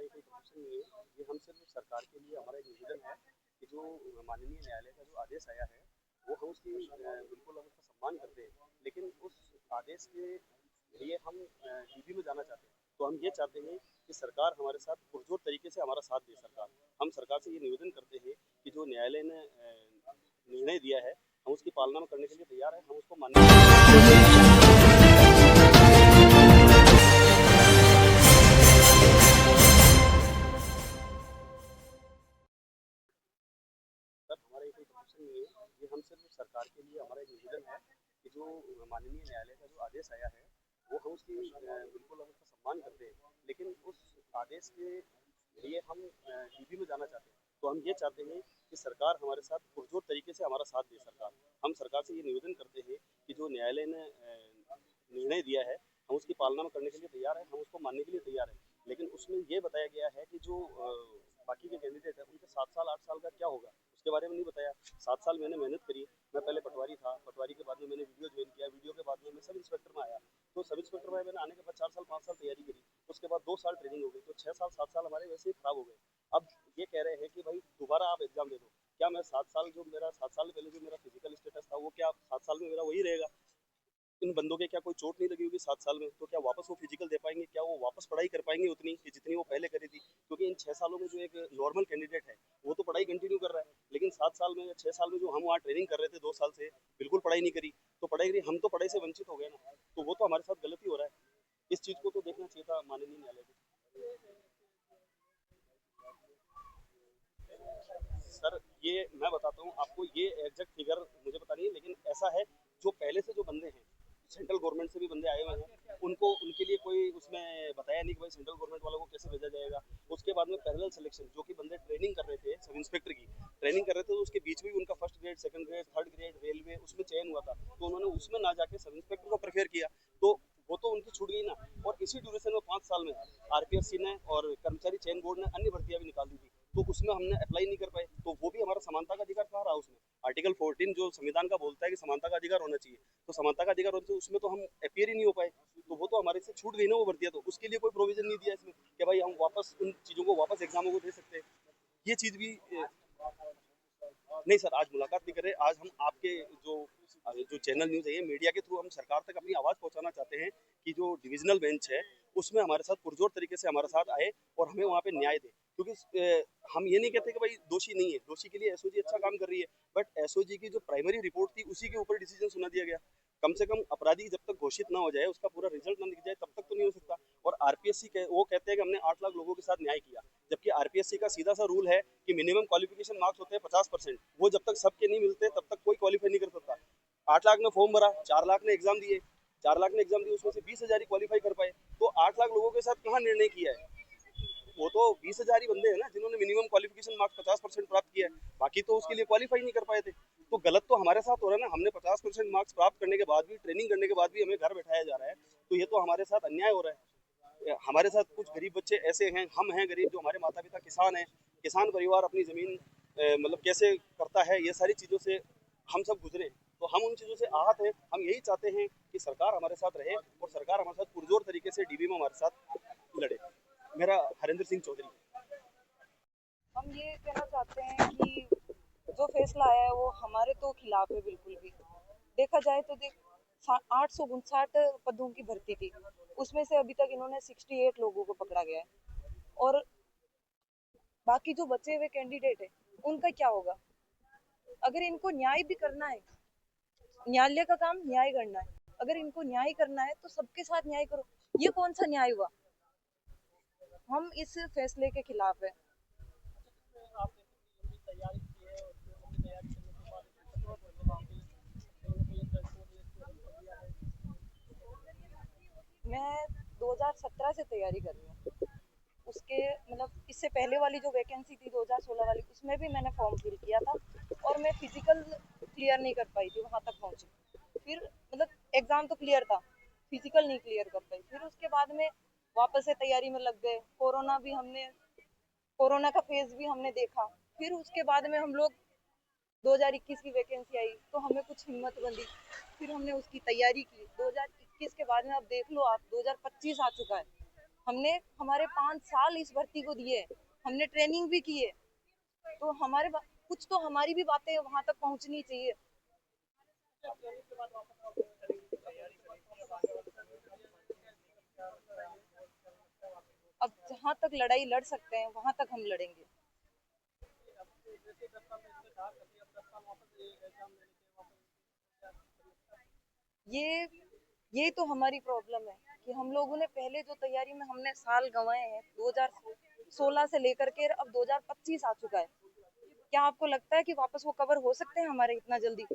ये कोई प्रमोशन नहीं है। ये हम सिर्फ सरकार के लिए हमारा एक निवेदन है कि जो माननीय न्यायालय का जो आदेश आया है वो हम उसकी बिल्कुल हम उसका सम्मान करते हैं, लेकिन उस आदेश के लिए हम डीबी में जाना चाहते हैं। तो हम ये चाहते हैं कि सरकार हमारे साथ पुरजोर तरीके से हमारा साथ दे। सरकार, हम सरकार से ये निवेदन करते हैं कि जो न्यायालय ने निर्णय दिया है हम उसकी पालना में करने के लिए तैयार हैं, हम उसको मानने सर, हमारा ये कोई प्रमोशन नहीं है। ये हम सिर्फ सरकार के लिए हमारा एक निवेदन है कि जो माननीय न्यायालय का जो आदेश आया है वो हम उसकी बिल्कुल हम उसका सम्मान करते हैं, लेकिन उस आदेश के लिए हम डीबी में जाना चाहते हैं। तो हम ये चाहते हैं कि सरकार हमारे साथ पुरजोर तरीके से हमारा साथ दे। सरकार, हम सरकार से ये निवेदन करते हैं कि जो न्यायालय ने निर्णय दिया है हम उसकी पालना में करने के लिए तैयार हैं, हम उसको मानने के लिए तैयार हैं, लेकिन उसमें ये बताया गया है कि जो बाकी के कैंडिडेट हैं उनके 7 साल 8 साल का क्या होगा उसके बारे में नहीं बताया। 7 साल मैंने मेहनत करी। मैं पहले पटवारी था, पटवारी के बाद में मैंने वीडियो ज्वाइन किया, वीडियो के बाद में मैं सब इंस्पेक्टर में आया। तो सब इंस्पेक्टर में मैंने आने के बाद 4 साल 5 साल तैयारी करी, उसके बाद 2 साल ट्रेनिंग हो गई, तो 6 साल 7 साल हमारे वैसे ही खराब हो गए। अब ये कह रहे हैं कि भाई दोबारा आप एग्जाम दे दो। क्या मैं 7 साल जो मेरा 7 साल पहले जो मेरा फिजिकल स्टेटस था वो क्या 7 साल में मेरा वही रहेगा? इन बंदों के क्या कोई चोट नहीं लगी होगी 7 साल में? तो क्या वापस वो फिजिकल दे पाएंगे? क्या वो वापस पढ़ाई कर पाएंगे उतनी कि जितनी वो पहले करी थी? क्योंकि इन 6 सालों में जो एक नॉर्मल कैंडिडेट है वो तो पढ़ाई कंटिन्यू कर रहा है, लेकिन 7 साल में या 6 साल में जो हम वहाँ ट्रेनिंग कर रहे थे 2 साल से बिल्कुल पढ़ाई नहीं करी। तो पढ़ाई करी, हम तो पढ़ाई से वंचित हो गए ना। तो वो तो हमारे साथ गलत ही हो रहा है। इस चीज़ को तो देखना चाहिए था माननीय न्यायालय को। सर, ये मैं बताता हूँ आपको, ये एग्जैक्ट फिगर मुझे पता नहीं है, लेकिन ऐसा है जो पहले से जो बंदे हैं सेंट्रल गवर्नमेंट से भी बंदे आए हुए हैं उनको उनके लिए कोई उसमें बताया नहीं कि भाई सेंट्रल गवर्नमेंट वालों को कैसे भेजा जाएगा। उसके बाद में पैरेलल सिलेक्शन, जो कि बंदे ट्रेनिंग कर रहे थे सब इंस्पेक्टर की ट्रेनिंग कर रहे थे, तो उसके बीच में भी उनका first grade second grade third grade railway उसमें चयन हुआ था, तो उन्होंने उसमें ना जाके सब इंस्पेक्टर को प्रेफर किया। तो वो तो उनकी छूट गई ना। और इसी ड्यूरेशन में 5 साल में आरपीएससी ने और कर्मचारी चयन बोर्ड ने अन्य भर्तियां भी निकाल दी थी, तो उसमें हमने अप्लाई नहीं कर पाए। तो वो भी हमारा समानता का अधिकार कहाँ रहा उसमें? आर्टिकल 14 जो संविधान का बोलता है कि समानता का अधिकार होना चाहिए, तो समानता का अधिकार होना चाहिए, उसमें तो हम अपियर ही नहीं हो पाए। तो वो तो हमारे से छूट गई ना वो भर्तियां, तो उसके लिए कोई प्रोविजन नहीं दिया इसमें कि भाई हम वापस उन चीज़ों को वापस एग्जामों को दे सकते हैं। ये चीज़ भी नहीं सर, आज मुलाकात नहीं कर रहे। आज हम आपके जो जो चैनल न्यूज़ है ये मीडिया के थ्रू हम सरकार तक अपनी आवाज़ पहुंचाना चाहते हैं कि जो डिविजनल बेंच है उसमें हमारे साथ पुरजोर तरीके से हमारे साथ आए और हमें वहाँ पे न्याय दे। क्योंकि हम ये नहीं कहते कि भाई दोषी नहीं है, दोषी के लिए एसओजी अच्छा काम कर रही है, बट एसओजी की जो प्राइमरी रिपोर्ट थी उसी के ऊपर डिसीजन सुना दिया गया। कम से कम अपराधी जब तक घोषित ना हो जाए, उसका पूरा रिजल्ट ना दिख जाए, तब तक तो नहीं हो सकता। और आरपीएससी वो कहते हैं कि हमने 8 लाख लोगों के साथ न्याय किया, जबकि आरपीएससी का सीधा सा रूल है कि मिनिमम क्वालिफिकेशन मार्क्स होते हैं 50%, वो जब तक सबके नहीं मिलते तब तक कोई क्वालिफाई नहीं कर सकता। 8 लाख ने फॉर्म भरा, 4 लाख ने एग्जाम दिए, 4 लाख ने एग्जाम दिए, उसमें से 20,000 ही क्वालिफाई कर पाए। तो 8 लाख लोगों के साथ कहाँ निर्णय किया है? वो तो 20,000 ही बंदे हैं ना जिन्होंने मिनिमम क्वालिफिकेशन मार्क्स 50% प्राप्त किया है, बाकी तो उसके लिए क्वालिफाई नहीं कर पाए थे। तो गलत तो हमारे साथ हो रहा है ना। हमने 50% मार्क्स प्राप्त करने के बाद भी, ट्रेनिंग करने के बाद भी हमें घर बैठाया जा रहा है, तो ये तो हमारे साथ अन्याय हो रहा है। हमारे साथ कुछ गरीब बच्चे ऐसे हैं, हम हैं गरीब, जो हमारे माता पिता किसान हैं, किसान परिवार अपनी ज़मीन मतलब कैसे करता है, ये सारी चीज़ों से हम सब गुजरे। तो हम उन चीज़ों से आहत हैं। हम यही चाहते हैं कि सरकार हमारे साथ रहे और सरकार हमारे साथ पुरजोर तरीके से डीबी में हमारे साथ लड़े। मेरा हरेंद्र सिंह चौधरी। हम ये कहना चाहते हैं कि जो फैसला आया है वो हमारे तो खिलाफ है बिल्कुल भी। देखा जाए तो 859 पदों की भर्ती थी, उसमें से अभी तक इन्होंने 68 लोगों को पकड़ा गया है। और बाकी जो बचे हुए कैंडिडेट है उनका क्या होगा? अगर इनको न्याय भी करना है, न्यायालय का काम न्याय करना है, अगर इनको न्याय करना है तो सबके साथ न्याय करो। ये कौन सा न्याय हुआ? हम इस फैसले के खिलाफ है। मैं 2017 से तैयारी कर रही हूँ। उसके मतलब इससे पहले वाली जो वैकेंसी थी 2016 वाली, उसमें भी मैंने फॉर्म फिल किया था और मैं फिजिकल क्लियर नहीं कर पाई थी, वहां तक पहुंची। फिर मतलब एग्जाम तो क्लियर था, फिजिकल नहीं क्लियर कर पाई। फिर उसके बाद में वापस से तैयारी में लग गए। कोरोना का फेज भी हमने देखा। फिर उसके बाद में हम लोग 2021 की वैकेंसी आई तो हमें कुछ हिम्मत बंधी, फिर हमने उसकी तैयारी की। 2021 के बाद में अब देख लो आप, 2025 आ चुका है, हमने हमारे 5 साल इस भर्ती को दिए, हमने ट्रेनिंग भी की है, तो कुछ तो हमारी भी बातें वहां तक पहुंचनी चाहिए। अब जहां तक लड़ाई लड़ सकते हैं वहां तक हम लड़ेंगे। ये ये तो हमारी प्रॉब्लम है कि हम लोगों ने पहले जो तैयारी में हमने साल गंवाए हैं, 2016 से लेकर के अब 2025 आ चुका है। क्या आपको लगता है कि वापस वो कवर हो सकते हैं हमारे इतना जल्दी?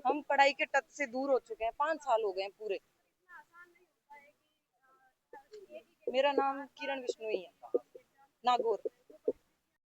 हम पढ़ाई के टच से दूर हो चुके हैं, 5 साल हो गए हैं पूरे। मेरा नाम किरण बिश्नोई है, नागौर।